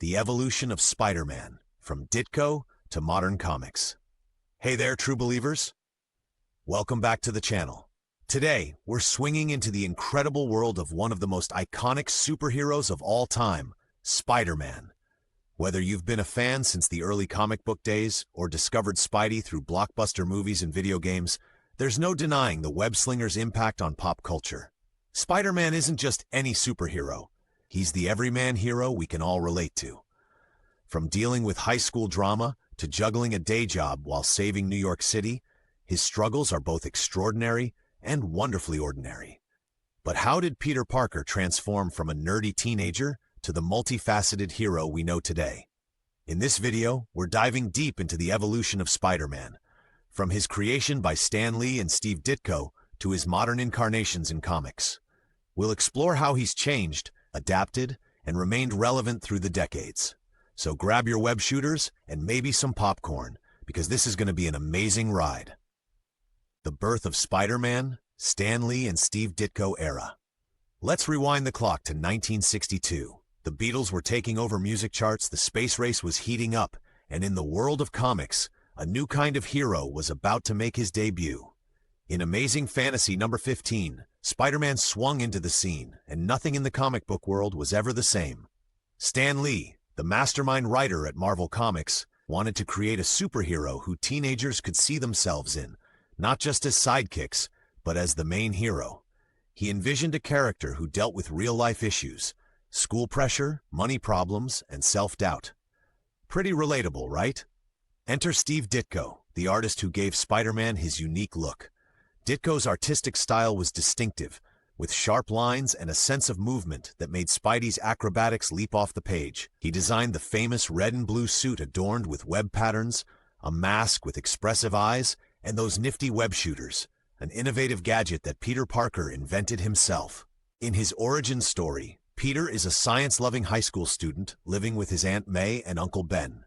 the evolution of Spider-Man, from Ditko to modern comics. Hey there, true believers. Welcome back to the channel. Today, we're swinging into the incredible world of one of the most iconic superheroes of all time, Spider-Man. Whether you've been a fan since the early comic book days or discovered Spidey through blockbuster movies and video games, there's no denying the web-slinger's impact on pop culture. Spider-Man isn't just any superhero. He's the everyman hero we can all relate to. From dealing with high school drama to juggling a day job while saving New York City, his struggles are both extraordinary and wonderfully ordinary. But how did Peter Parker transform from a nerdy teenager to the multifaceted hero we know today? In this video, we're diving deep into the evolution of Spider-Man, from his creation by Stan Lee and Steve Ditko to his modern incarnations in comics. We'll explore how he's changed, adapted, and remained relevant through the decades. So grab your web shooters and maybe some popcorn, because this is going to be an amazing ride. The birth of Spider-Man, Stan Lee and Steve Ditko era. Let's rewind the clock to 1962. The Beatles were taking over music charts, the space race was heating up, and in the world of comics, a new kind of hero was about to make his debut. In Amazing Fantasy number 15, Spider-Man swung into the scene, and nothing in the comic book world was ever the same. Stan Lee, the mastermind writer at Marvel Comics, wanted to create a superhero who teenagers could see themselves in, not just as sidekicks, but as the main hero. He envisioned a character who dealt with real-life issues, school pressure, money problems, and self-doubt. Pretty relatable, right? Enter Steve Ditko, the artist who gave Spider-Man his unique look. Ditko's artistic style was distinctive, with sharp lines and a sense of movement that made Spidey's acrobatics leap off the page. He designed the famous red and blue suit adorned with web patterns, a mask with expressive eyes, and those nifty web shooters, an innovative gadget that Peter Parker invented himself. In his origin story, Peter is a science-loving high school student living with his Aunt May and Uncle Ben.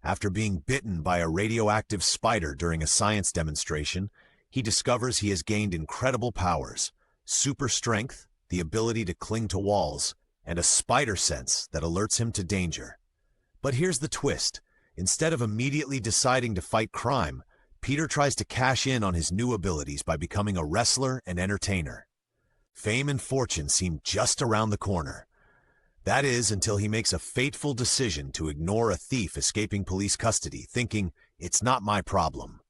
After being bitten by a radioactive spider during a science demonstration, he discovers he has gained incredible powers, super strength, the ability to cling to walls, and a spider sense that alerts him to danger. But here's the twist. Instead of immediately deciding to fight crime, Peter tries to cash in on his new abilities by becoming a wrestler and entertainer. Fame and fortune seem just around the corner. That is, until he makes a fateful decision to ignore a thief escaping police custody, thinking, "It's not my problem."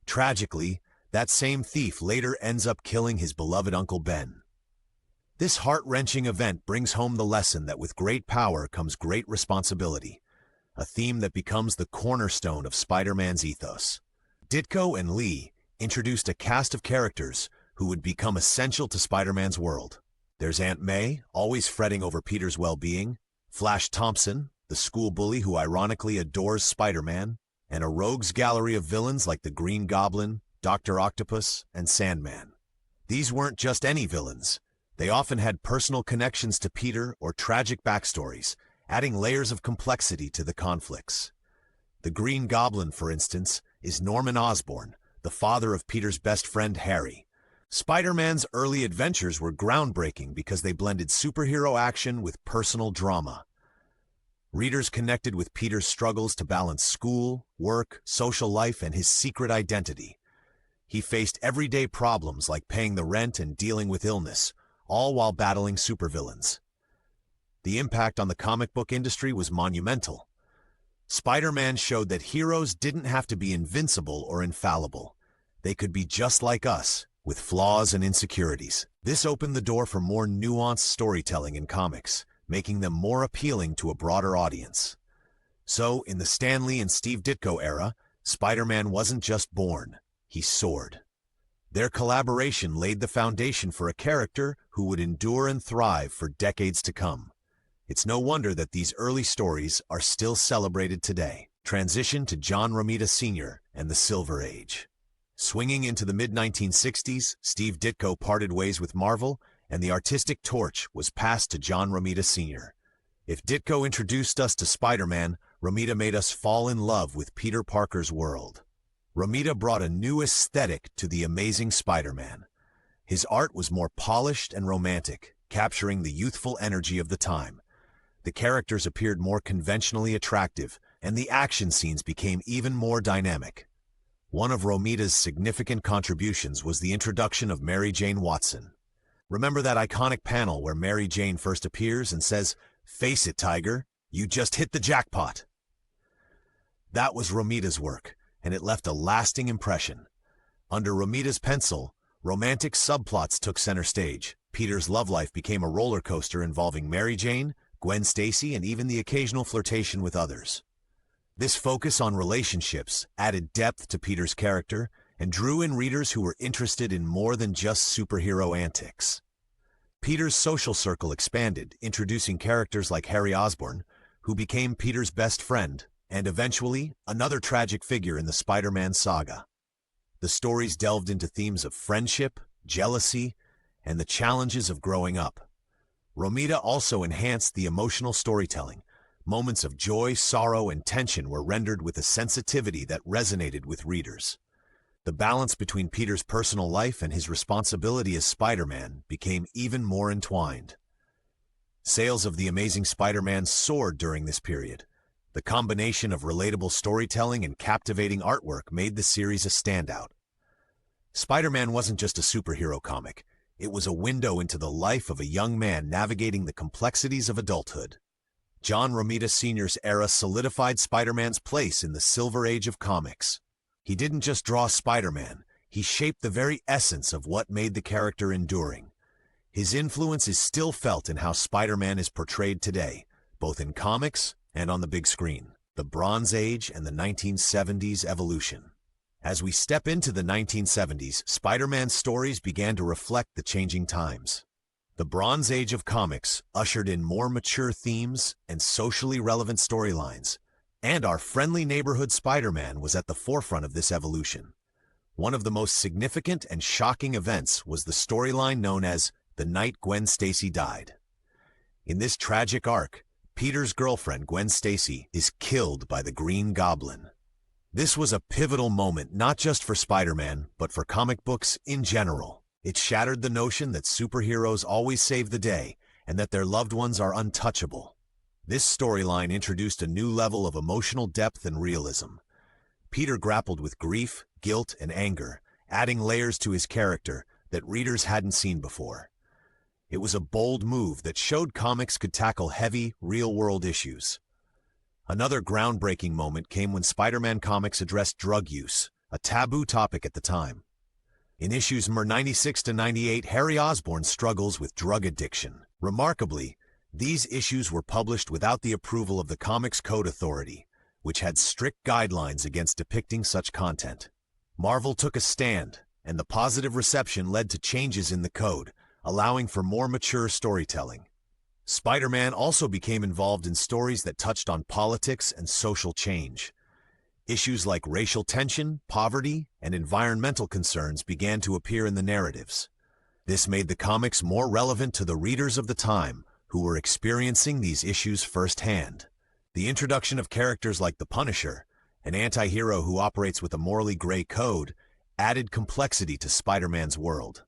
Tragically, that same thief later ends up killing his beloved Uncle Ben. This heart-wrenching event brings home the lesson that with great power comes great responsibility, a theme that becomes the cornerstone of Spider-Man's ethos. Ditko and Lee introduced a cast of characters who would become essential to Spider-Man's world. There's Aunt May, always fretting over Peter's well-being, Flash Thompson, the school bully who ironically adores Spider-Man, and a rogues gallery of villains like the Green Goblin, Dr. Octopus, and Sandman. These weren't just any villains. They often had personal connections to Peter or tragic backstories, adding layers of complexity to the conflicts. The Green Goblin, for instance, is Norman Osborn, the father of Peter's best friend Harry. Spider-Man's early adventures were groundbreaking because they blended superhero action with personal drama. Readers connected with Peter's struggles to balance school, work, social life, and his secret identity. He faced everyday problems like paying the rent and dealing with illness, all while battling supervillains. The impact on the comic book industry was monumental. Spider-Man showed that heroes didn't have to be invincible or infallible. They could be just like us, with flaws and insecurities. This opened the door for more nuanced storytelling in comics, making them more appealing to a broader audience. So, in the Stan Lee and Steve Ditko era, Spider-Man wasn't just born. He soared. Their collaboration laid the foundation for a character who would endure and thrive for decades to come. It's no wonder that these early stories are still celebrated today. Transition to John Romita Sr. and the Silver Age. Swinging into the mid-1960s, Steve Ditko parted ways with Marvel, and the artistic torch was passed to John Romita Sr. If Ditko introduced us to Spider-Man, Romita made us fall in love with Peter Parker's world. Romita brought a new aesthetic to the Amazing Spider-Man. His art was more polished and romantic, capturing the youthful energy of the time. The characters appeared more conventionally attractive, and the action scenes became even more dynamic. One of Romita's significant contributions was the introduction of Mary Jane Watson. Remember that iconic panel where Mary Jane first appears and says, "Face it, Tiger, you just hit the jackpot." That was Romita's work, and it left a lasting impression. Under Romita's pencil, romantic subplots took center stage. Peter's love life became a roller coaster involving Mary Jane, Gwen Stacy, and even the occasional flirtation with others. This focus on relationships added depth to Peter's character and drew in readers who were interested in more than just superhero antics. Peter's social circle expanded, introducing characters like Harry Osborn, who became Peter's best friend, and eventually another tragic figure in the Spider-Man saga. The stories delved into themes of friendship, jealousy, and the challenges of growing up. Romita also enhanced the emotional storytelling. Moments of joy, sorrow, and tension were rendered with a sensitivity that resonated with readers. The balance between Peter's personal life and his responsibility as Spider-Man became even more entwined. Sales of The Amazing Spider-Man soared during this period. The combination of relatable storytelling and captivating artwork made the series a standout. Spider-Man wasn't just a superhero comic. It was a window into the life of a young man navigating the complexities of adulthood. John Romita Sr.'s era solidified Spider-Man's place in the Silver Age of comics. He didn't just draw Spider-Man, he shaped the very essence of what made the character enduring. His influence is still felt in how Spider-Man is portrayed today, both in comics and on the big screen. The Bronze Age and the 1970s evolution. As we step into the 1970s, Spider-Man's stories began to reflect the changing times. The Bronze Age of comics ushered in more mature themes and socially relevant storylines, and our friendly neighborhood Spider-Man was at the forefront of this evolution. One of the most significant and shocking events was the storyline known as The Night Gwen Stacy Died. In this tragic arc, Peter's girlfriend, Gwen Stacy, is killed by the Green Goblin. This was a pivotal moment not just for Spider-Man, but for comic books in general. It shattered the notion that superheroes always save the day and that their loved ones are untouchable. This storyline introduced a new level of emotional depth and realism. Peter grappled with grief, guilt, and anger, adding layers to his character that readers hadn't seen before. It was a bold move that showed comics could tackle heavy, real-world issues. Another groundbreaking moment came when Spider-Man comics addressed drug use, a taboo topic at the time. In issues nr. 96 to 98, Harry Osborn struggles with drug addiction. Remarkably, these issues were published without the approval of the Comics Code Authority, which had strict guidelines against depicting such content. Marvel took a stand, and the positive reception led to changes in the code, allowing for more mature storytelling. Spider-Man also became involved in stories that touched on politics and social change. Issues like racial tension, poverty, and environmental concerns began to appear in the narratives. This made the comics more relevant to the readers of the time, who were experiencing these issues firsthand. The introduction of characters like the Punisher, an anti-hero who operates with a morally gray code, added complexity to Spider-Man's world.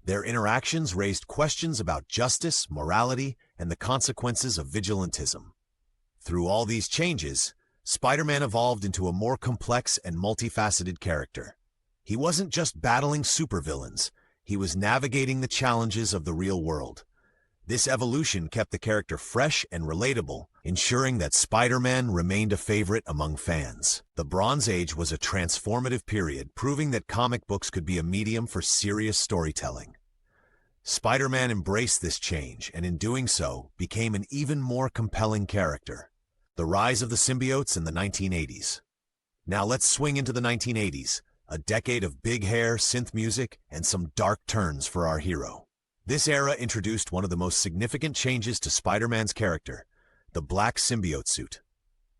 Their interactions raised questions about justice, morality, and the consequences of vigilantism. Through all these changes, Spider-Man evolved into a more complex and multifaceted character. He wasn't just battling supervillains, he was navigating the challenges of the real world. This evolution kept the character fresh and relatable, ensuring that Spider-Man remained a favorite among fans. The Bronze Age was a transformative period, proving that comic books could be a medium for serious storytelling. Spider-Man embraced this change, and in doing so, became an even more compelling character. The rise of the symbiotes in the 1980s. Now let's swing into the 1980s, a decade of big hair, synth music, and some dark turns for our hero. This era introduced one of the most significant changes to Spider-Man's character, the black symbiote suit.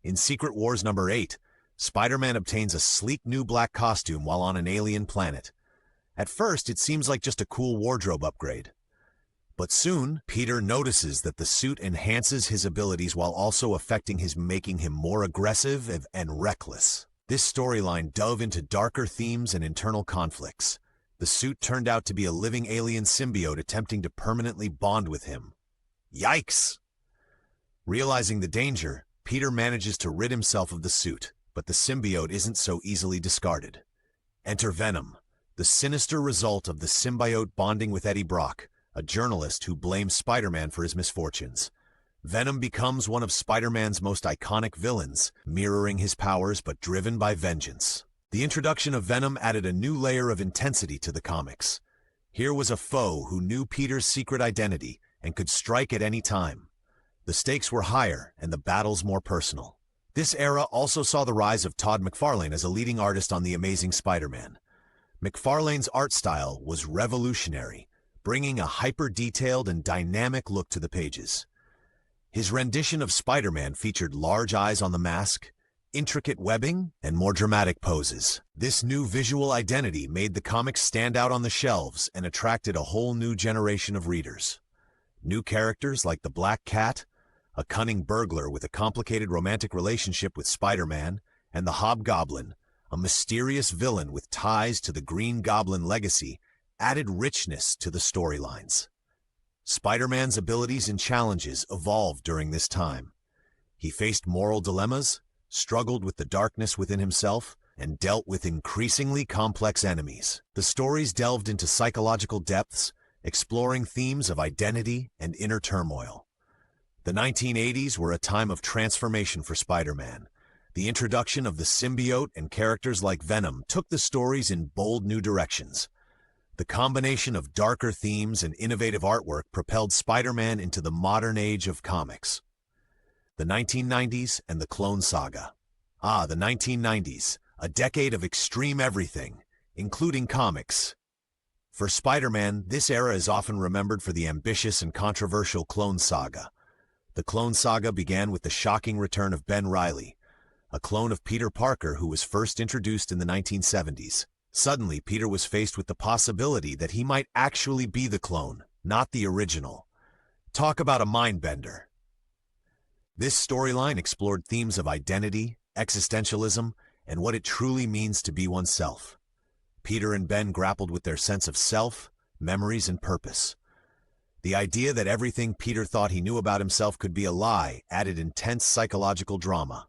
In Secret Wars number 8, Spider-Man obtains a sleek new black costume while on an alien planet. At first, it seems like just a cool wardrobe upgrade. But soon, Peter notices that the suit enhances his abilities while also affecting making him more aggressive and reckless. This storyline dove into darker themes and internal conflicts. The suit turned out to be a living alien symbiote attempting to permanently bond with him. Yikes! Realizing the danger, Peter manages to rid himself of the suit, but the symbiote isn't so easily discarded. Enter Venom, the sinister result of the symbiote bonding with Eddie Brock, a journalist who blames Spider-Man for his misfortunes. Venom becomes one of Spider-Man's most iconic villains, mirroring his powers but driven by vengeance. The introduction of Venom added a new layer of intensity to the comics. Here was a foe who knew Peter's secret identity and could strike at any time. The stakes were higher and the battles more personal. This era also saw the rise of Todd McFarlane as a leading artist on The Amazing Spider-Man. McFarlane's art style was revolutionary, bringing a hyper-detailed and dynamic look to the pages. His rendition of Spider-Man featured large eyes on the mask, intricate webbing, and more dramatic poses. This new visual identity made the comics stand out on the shelves and attracted a whole new generation of readers. New characters like the Black Cat, a cunning burglar with a complicated romantic relationship with Spider-Man, and the Hobgoblin, a mysterious villain with ties to the Green Goblin legacy, added richness to the storylines. Spider-Man's abilities and challenges evolved during this time. He faced moral dilemmas, struggled with the darkness within himself, and dealt with increasingly complex enemies. The stories delved into psychological depths, exploring themes of identity and inner turmoil. The 1980s were a time of transformation for Spider-Man. The introduction of the symbiote and characters like Venom took the stories in bold new directions. The combination of darker themes and innovative artwork propelled Spider-Man into the modern age of comics. The 1990s and the Clone Saga. The 1990s, a decade of extreme everything, including comics. For Spider-Man, this era is often remembered for the ambitious and controversial Clone Saga. The Clone Saga began with the shocking return of Ben Reilly, a clone of Peter Parker who was first introduced in the 1970s. Suddenly, Peter was faced with the possibility that he might actually be the clone, not the original. Talk about a mind-bender. This storyline explored themes of identity, existentialism, and what it truly means to be oneself. Peter and Ben grappled with their sense of self, memories, and purpose. The idea that everything Peter thought he knew about himself could be a lie added intense psychological drama.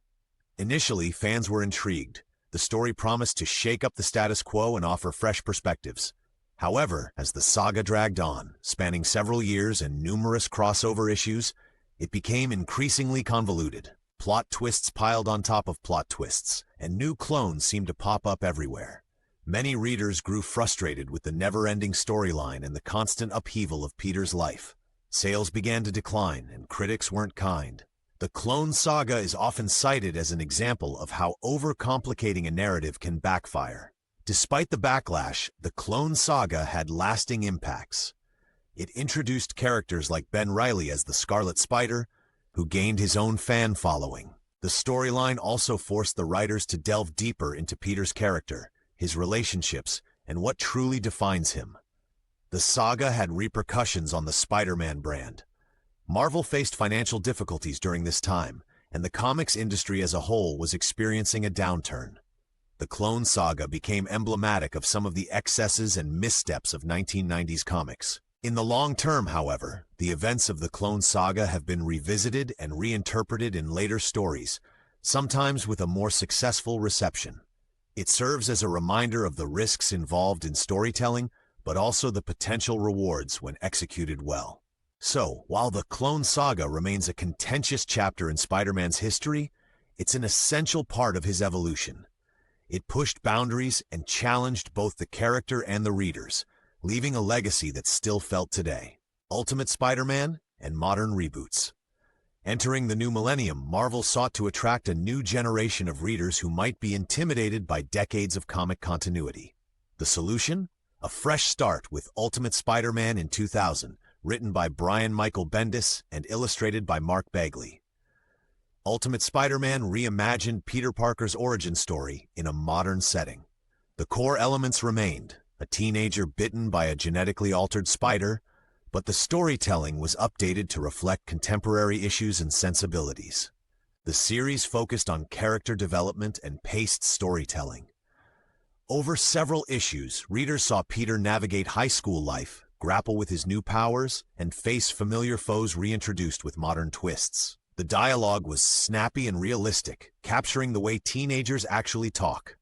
Initially, fans were intrigued. The story promised to shake up the status quo and offer fresh perspectives. However, as the saga dragged on, spanning several years and numerous crossover issues, it became increasingly convoluted. Plot twists piled on top of plot twists, and new clones seemed to pop up everywhere. Many readers grew frustrated with the never-ending storyline and the constant upheaval of Peter's life. Sales began to decline, and critics weren't kind. The Clone Saga is often cited as an example of how overcomplicating a narrative can backfire. Despite the backlash, the Clone Saga had lasting impacts. It introduced characters like Ben Reilly as the Scarlet Spider, who gained his own fan following. The storyline also forced the writers to delve deeper into Peter's character, his relationships, and what truly defines him. The saga had repercussions on the Spider-Man brand. Marvel faced financial difficulties during this time, and the comics industry as a whole was experiencing a downturn. The Clone Saga became emblematic of some of the excesses and missteps of 1990s comics. In the long term, however, the events of the Clone Saga have been revisited and reinterpreted in later stories, sometimes with a more successful reception. It serves as a reminder of the risks involved in storytelling, but also the potential rewards when executed well. So, while the Clone Saga remains a contentious chapter in Spider-Man's history, it's an essential part of his evolution. It pushed boundaries and challenged both the character and the readers, leaving a legacy that's still felt today. Ultimate Spider-Man and modern reboots. Entering the new millennium, Marvel sought to attract a new generation of readers who might be intimidated by decades of comic continuity. The solution? A fresh start with Ultimate Spider-Man in 2000, written by Brian Michael Bendis and illustrated by Mark Bagley. Ultimate Spider-Man reimagined Peter Parker's origin story in a modern setting. The core elements remained, a teenager bitten by a genetically altered spider, but the storytelling was updated to reflect contemporary issues and sensibilities. The series focused on character development and paced storytelling. Over several issues, readers saw Peter navigate high school life, grapple with his new powers, and face familiar foes reintroduced with modern twists. The dialogue was snappy and realistic, capturing the way teenagers actually talk.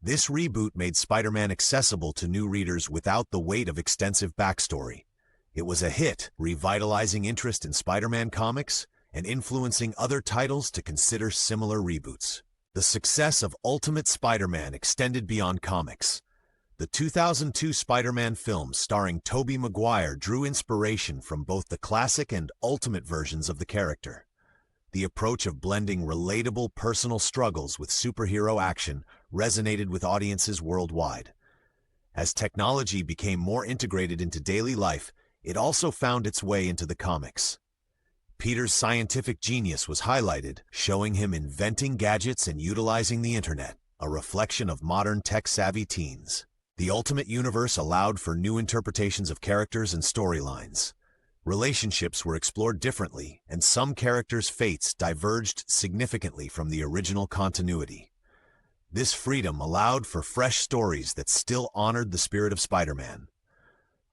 This reboot made Spider-Man accessible to new readers without the weight of extensive backstory. It was a hit, revitalizing interest in Spider-Man comics and influencing other titles to consider similar reboots. The success of Ultimate Spider-Man extended beyond comics. The 2002 Spider-Man film starring Tobey Maguire drew inspiration from both the classic and Ultimate versions of the character. The approach of blending relatable personal struggles with superhero action resonated with audiences worldwide. As technology became more integrated into daily life, it also found its way into the comics. Peter's scientific genius was highlighted, showing him inventing gadgets and utilizing the internet, a reflection of modern tech-savvy teens. The Ultimate Universe allowed for new interpretations of characters and storylines. Relationships were explored differently, and some characters' fates diverged significantly from the original continuity. This freedom allowed for fresh stories that still honored the spirit of Spider-Man.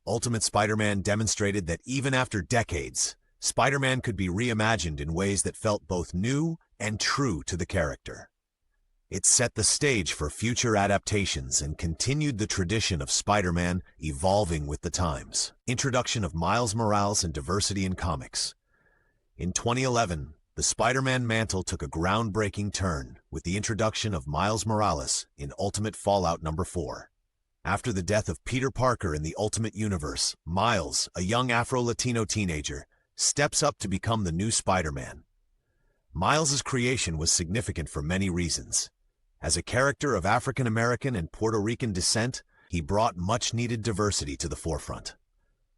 Ultimate Spider-Man demonstrated that even after decades, Spider-Man could be reimagined in ways that felt both new and true to the character. It set the stage for future adaptations and continued the tradition of Spider-Man evolving with the times. Introduction of Miles Morales and diversity in comics. In 2011, the Spider-Man mantle took a groundbreaking turn with the introduction of Miles Morales in Ultimate Fallout No. 4. After the death of Peter Parker in the Ultimate Universe, Miles, a young Afro-Latino teenager, steps up to become the new Spider-Man. Miles's creation was significant for many reasons. As a character of African American and Puerto Rican descent, he brought much-needed diversity to the forefront.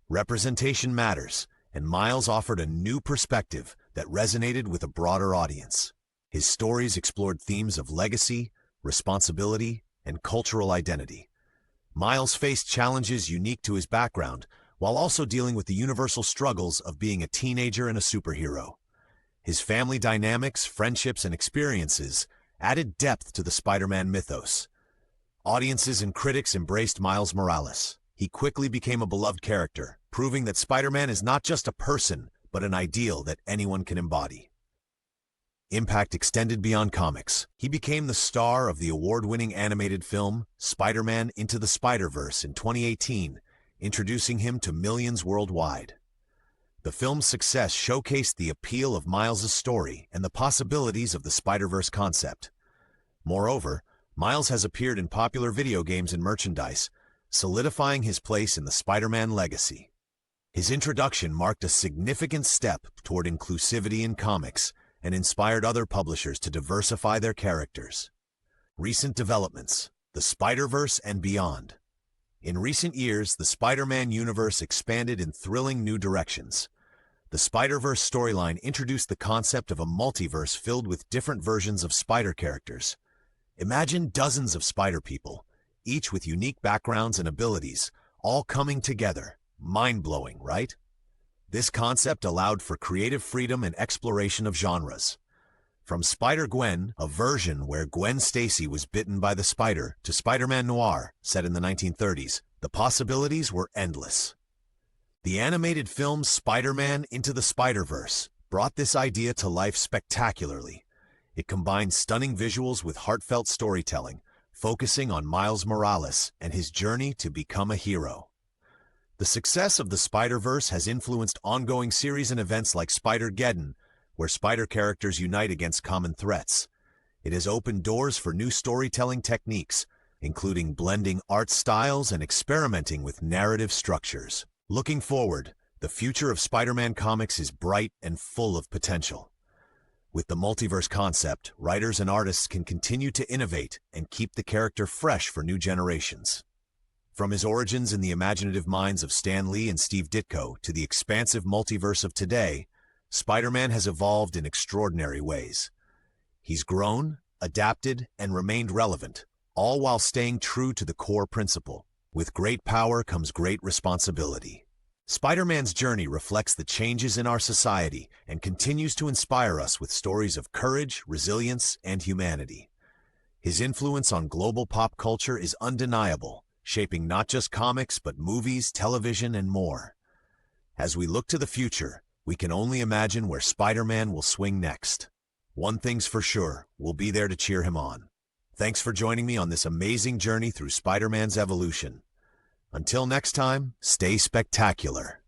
Representation matters, and Miles offered a new perspective that resonated with a broader audience. His stories explored themes of legacy, responsibility, and cultural identity. Miles faced challenges unique to his background, while also dealing with the universal struggles of being a teenager and a superhero. His family dynamics, friendships, and experiences added depth to the Spider-Man mythos. Audiences and critics embraced Miles Morales. He quickly became a beloved character, proving that Spider-Man is not just a person, but an ideal that anyone can embody. Impact extended beyond comics. He became the star of the award-winning animated film Spider-Man Into the Spider-Verse in 2018, introducing him to millions worldwide. The film's success showcased the appeal of Miles' story and the possibilities of the Spider-Verse concept. Moreover, Miles has appeared in popular video games and merchandise, solidifying his place in the Spider-Man legacy. His introduction marked a significant step toward inclusivity in comics and inspired other publishers to diversify their characters. Recent developments, the Spider-Verse and beyond. In recent years, the Spider-Man universe expanded in thrilling new directions. The Spider-Verse storyline introduced the concept of a multiverse filled with different versions of spider characters. Imagine dozens of spider people, each with unique backgrounds and abilities, all coming together. Mind-blowing, right? This concept allowed for creative freedom and exploration of genres. From Spider-Gwen, a version where Gwen Stacy was bitten by the spider, to Spider-Man Noir, set in the 1930s, the possibilities were endless. The animated film Spider-Man Into the Spider-Verse brought this idea to life spectacularly. It combined stunning visuals with heartfelt storytelling, focusing on Miles Morales and his journey to become a hero. The success of the Spider-Verse has influenced ongoing series and events like Spider-Geddon, where spider characters unite against common threats. It has opened doors for new storytelling techniques, including blending art styles and experimenting with narrative structures. Looking forward, the future of Spider-Man comics is bright and full of potential. With the multiverse concept, writers and artists can continue to innovate and keep the character fresh for new generations. From his origins in the imaginative minds of Stan Lee and Steve Ditko to the expansive multiverse of today, Spider-Man has evolved in extraordinary ways. He's grown, adapted, and remained relevant, all while staying true to the core principle. With great power comes great responsibility. Spider-Man's journey reflects the changes in our society and continues to inspire us with stories of courage, resilience, and humanity. His influence on global pop culture is undeniable, shaping not just comics but movies, television, and more. As we look to the future, We can only imagine where Spider-Man will swing next. One thing's for sure, we'll be there to cheer him on. Thanks for joining me on this amazing journey through Spider-Man's evolution. Until next time, stay spectacular.